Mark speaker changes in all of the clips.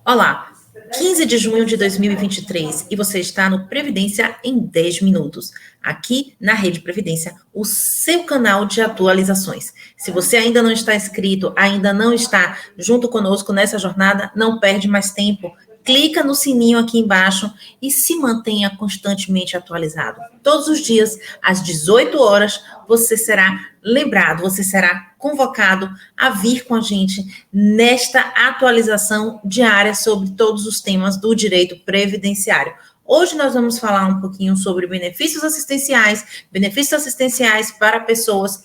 Speaker 1: Olá, 15 de junho de 2023 e você está no Previdência em 10 minutos, aqui na Rede Previdência, o seu canal de atualizações. Se você ainda não está inscrito, ainda não está junto conosco nessa jornada, não perde mais tempo. Clica no sininho aqui embaixo e se mantenha constantemente atualizado. Todos os dias, às 18 horas, você será lembrado, você será convocado a vir com a gente nesta atualização diária sobre todos os temas do direito previdenciário. Hoje nós vamos falar um pouquinho sobre benefícios assistenciais para pessoas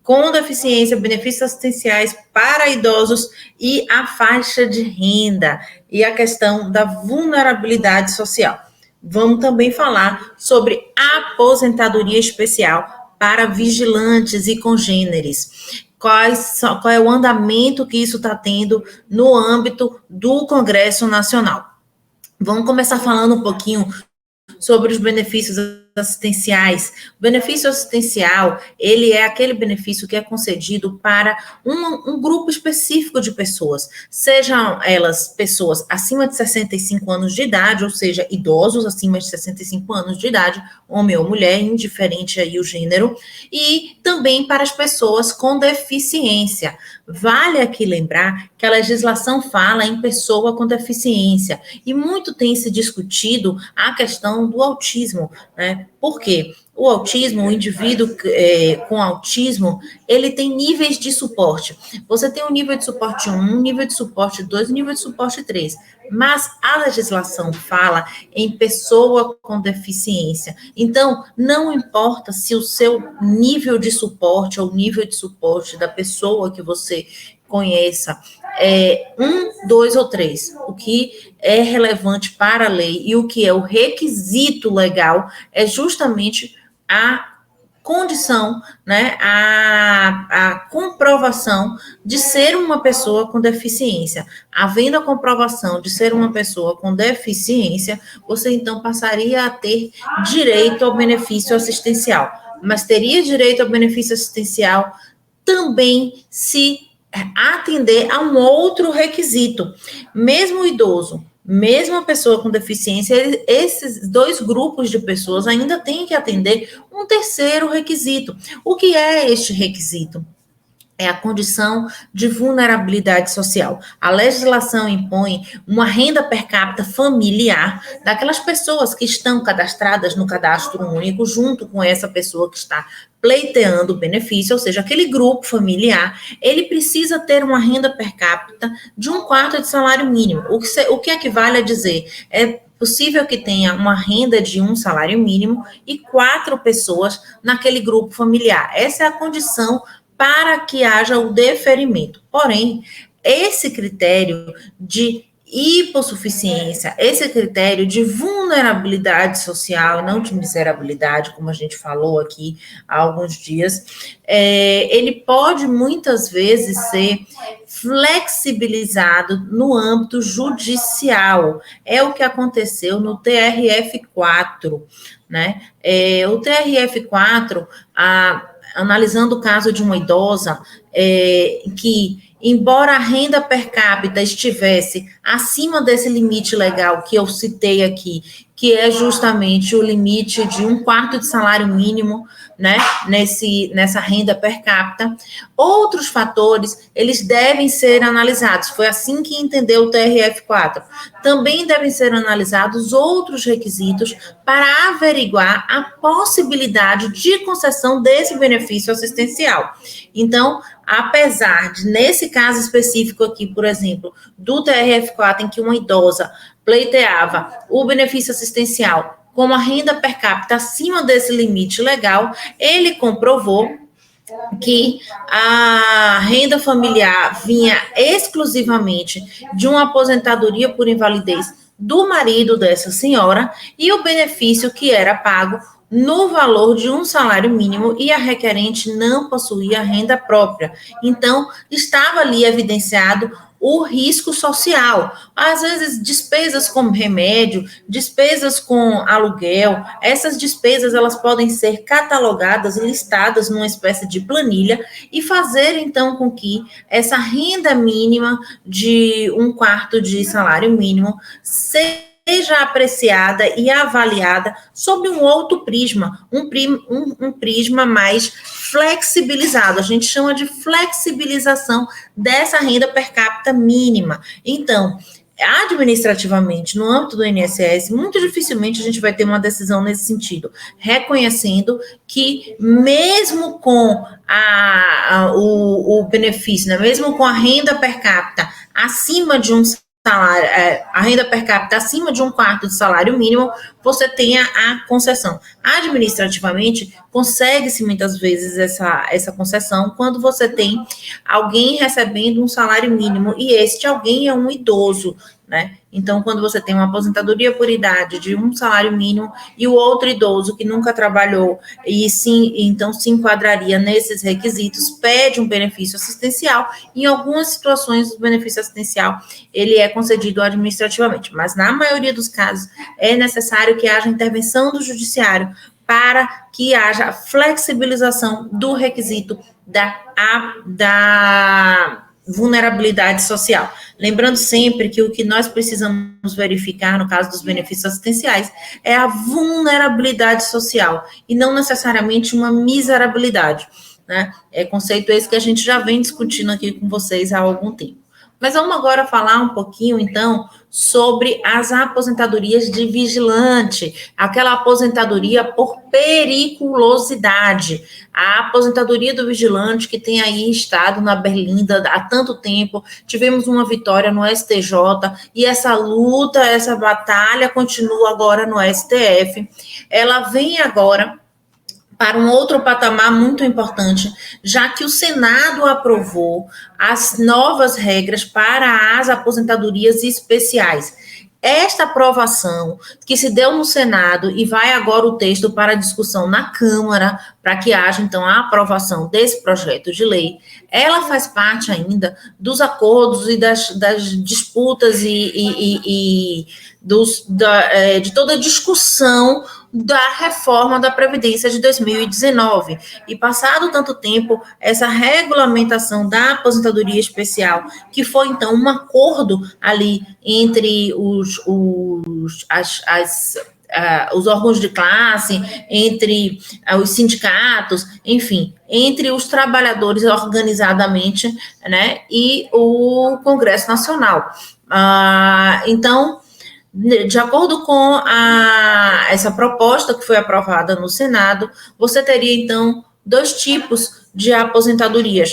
Speaker 1: com deficiência, benefícios assistenciais para idosos e a faixa de renda e a questão da vulnerabilidade social. Vamos também falar sobre aposentadoria especial para vigilantes e congêneres. Qual é o andamento que isso está tendo no âmbito do Congresso Nacional? Vamos começar falando um pouquinho sobre os benefícios assistenciais. O benefício assistencial, ele é aquele benefício que é concedido para um grupo específico de pessoas, sejam elas pessoas acima de 65 anos de idade, ou seja, idosos acima de 65 anos de idade, homem ou mulher, indiferente aí o gênero, e também para as pessoas com deficiência. Vale aqui lembrar que a legislação fala em pessoa com deficiência, e muito tem se discutido a questão do autismo, né? Por quê? O autismo, o indivíduo com autismo, ele tem níveis de suporte. Você tem um nível de suporte 1, um nível de suporte 2, um nível de suporte 3. Mas a legislação fala em pessoa com deficiência. Então, não importa se o seu nível de suporte ou nível de suporte da pessoa que você conheça, 1, 2 ou 3. O que é relevante para a lei e o que é o requisito legal é justamente a condição, né, a comprovação de ser uma pessoa com deficiência. Havendo a comprovação de ser uma pessoa com deficiência, você então passaria a ter direito ao benefício assistencial. Mas teria direito ao benefício assistencial também se atender a um outro requisito. Mesmo o idoso, mesmo a pessoa com deficiência, esses dois grupos de pessoas ainda têm que atender um terceiro requisito. O que é este requisito? É a condição de vulnerabilidade social. A legislação impõe uma renda per capita familiar daquelas pessoas que estão cadastradas no cadastro único, junto com essa pessoa que está pleiteando o benefício, ou seja, aquele grupo familiar, ele precisa ter uma renda per capita de 1/4 de salário mínimo. O que equivale a dizer? É possível que tenha uma renda de 1 salário mínimo e 4 pessoas naquele grupo familiar. Essa é a condição para que haja o deferimento. Porém, esse critério de hipossuficiência, esse critério de vulnerabilidade social, não de miserabilidade, como a gente falou aqui há alguns dias, ele pode muitas vezes ser flexibilizado no âmbito judicial. É o que aconteceu no TRF4, né? O TRF4, analisando o caso de uma idosa que, embora a renda per capita estivesse acima desse limite legal que eu citei aqui, que é justamente o limite de 1/4 de salário mínimo, né, nessa renda per capita, outros fatores, eles devem ser analisados. Foi assim que entendeu o TRF4. Também devem ser analisados outros requisitos para averiguar a possibilidade de concessão desse benefício assistencial. Então, apesar de, nesse caso específico aqui, por exemplo, do TRF4, em que uma idosa pleiteava o benefício assistencial com a renda per capita acima desse limite legal, ele comprovou que a renda familiar vinha exclusivamente de uma aposentadoria por invalidez do marido dessa senhora e o benefício que era pago no valor de um salário mínimo e a requerente não possuía renda própria. Então, estava ali evidenciado o risco social. Às vezes, despesas com remédio, despesas com aluguel, essas despesas elas podem ser catalogadas, listadas numa espécie de planilha e fazer, então, com que essa renda mínima de um quarto de salário mínimo seja apreciada e avaliada sob um outro prisma, um prisma mais flexibilizado. A gente chama de flexibilização dessa renda per capita mínima. Então, administrativamente, no âmbito do INSS, muito dificilmente a gente vai ter uma decisão nesse sentido, reconhecendo que mesmo com o benefício, né, mesmo com a renda per capita acima de um salário, a renda per capita acima de um quarto de salário mínimo, você tenha a concessão. Administrativamente, consegue-se muitas vezes essa concessão quando você tem alguém recebendo um salário mínimo e este alguém é um idoso, né? Então, quando você tem uma aposentadoria por idade de um salário mínimo e o outro idoso que nunca trabalhou e sim, então se enquadraria nesses requisitos, pede um benefício assistencial. Em algumas situações, o benefício assistencial ele é concedido administrativamente, mas na maioria dos casos é necessário que haja intervenção do judiciário para que haja flexibilização do requisito da vulnerabilidade social. Lembrando sempre que o que nós precisamos verificar, no caso dos benefícios assistenciais, é a vulnerabilidade social, e não necessariamente uma miserabilidade, né? É conceito esse que a gente já vem discutindo aqui com vocês há algum tempo. Mas vamos agora falar um pouquinho, então, sobre as aposentadorias de vigilante, aquela aposentadoria por periculosidade, a aposentadoria do vigilante que tem aí estado na berlinda há tanto tempo. Tivemos uma vitória no STJ e essa luta, essa batalha continua agora no STF. Ela vem agora para um outro patamar muito importante, já que o Senado aprovou as novas regras para as aposentadorias especiais. Esta aprovação que se deu no Senado e vai agora o texto para discussão na Câmara, para que haja, então, a aprovação desse projeto de lei, ela faz parte ainda dos acordos e das disputas de toda a discussão da reforma da Previdência de 2019. E passado tanto tempo, essa regulamentação da aposentadoria especial, que foi, então, um acordo ali entre os órgãos de classe, entre os sindicatos, enfim, entre os trabalhadores organizadamente, né, e o Congresso Nacional. Então, de acordo com essa proposta que foi aprovada no Senado, você teria, então, dois tipos de aposentadorias.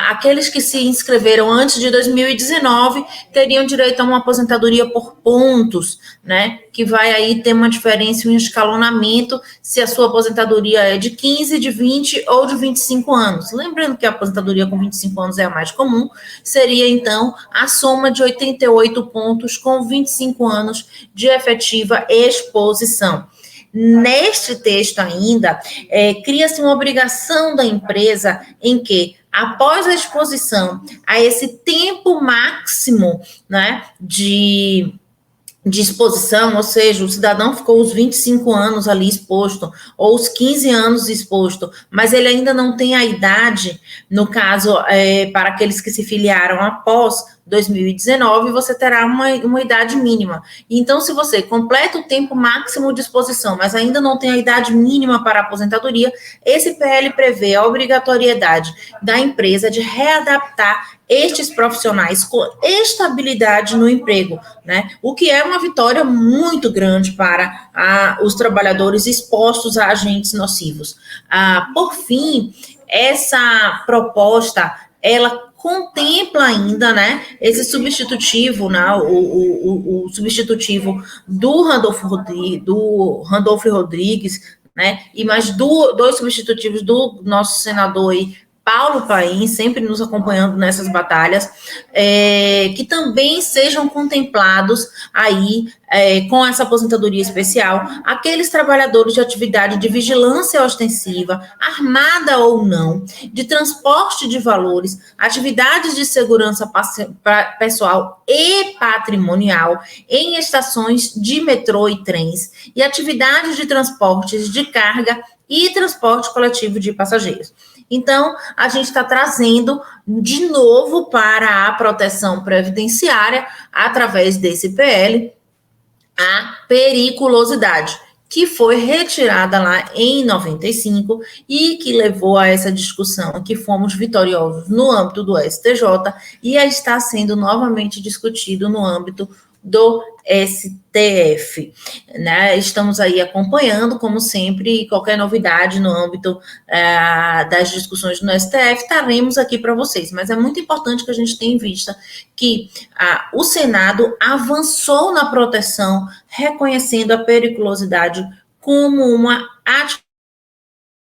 Speaker 1: Aqueles que se inscreveram antes de 2019 teriam direito a uma aposentadoria por pontos, né? Que vai aí ter uma diferença, um escalonamento, se a sua aposentadoria é de 15, de 20 ou de 25 anos. Lembrando que a aposentadoria com 25 anos é a mais comum, seria, então, a soma de 88 pontos com 25 anos de efetiva exposição. Neste texto ainda, cria-se uma obrigação da empresa em que, após a exposição a esse tempo máximo, né, de exposição, ou seja, o cidadão ficou os 25 anos ali exposto, ou os 15 anos exposto, mas ele ainda não tem a idade, no caso, para aqueles que se filiaram após 2019, você terá uma idade mínima. Então, se você completa o tempo máximo de exposição, mas ainda não tem a idade mínima para a aposentadoria, esse PL prevê a obrigatoriedade da empresa de readaptar estes profissionais com estabilidade no emprego, né? O que é uma vitória muito grande para os trabalhadores expostos a agentes nocivos. Por fim, essa proposta, ela contempla ainda, né, esse substitutivo, né, o substitutivo do Randolfo Rodrigues, né, e mais dois substitutivos do nosso senador aí, Paulo Paim, sempre nos acompanhando nessas batalhas, que também sejam contemplados aí com essa aposentadoria especial, aqueles trabalhadores de atividade de vigilância ostensiva, armada ou não, de transporte de valores, atividades de segurança pessoal e patrimonial em estações de metrô e trens, e atividades de transportes de carga e transporte coletivo de passageiros. Então, a gente está trazendo de novo para a proteção previdenciária, através desse PL, a periculosidade, que foi retirada lá em 95 e que levou a essa discussão, que fomos vitoriosos no âmbito do STJ e está sendo novamente discutido no âmbito do STF, né? Estamos aí acompanhando, como sempre, qualquer novidade no âmbito das discussões no STF, estaremos aqui para vocês, mas é muito importante que a gente tenha em vista que o Senado avançou na proteção, reconhecendo a periculosidade como uma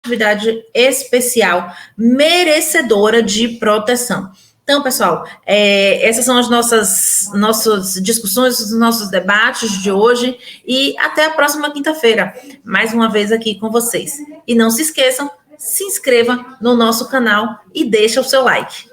Speaker 1: atividade especial, merecedora de proteção. Então, pessoal, essas são as nossas discussões, os nossos debates de hoje, e até a próxima quinta-feira, mais uma vez aqui com vocês. E não se esqueçam, se inscreva no nosso canal e deixa o seu like.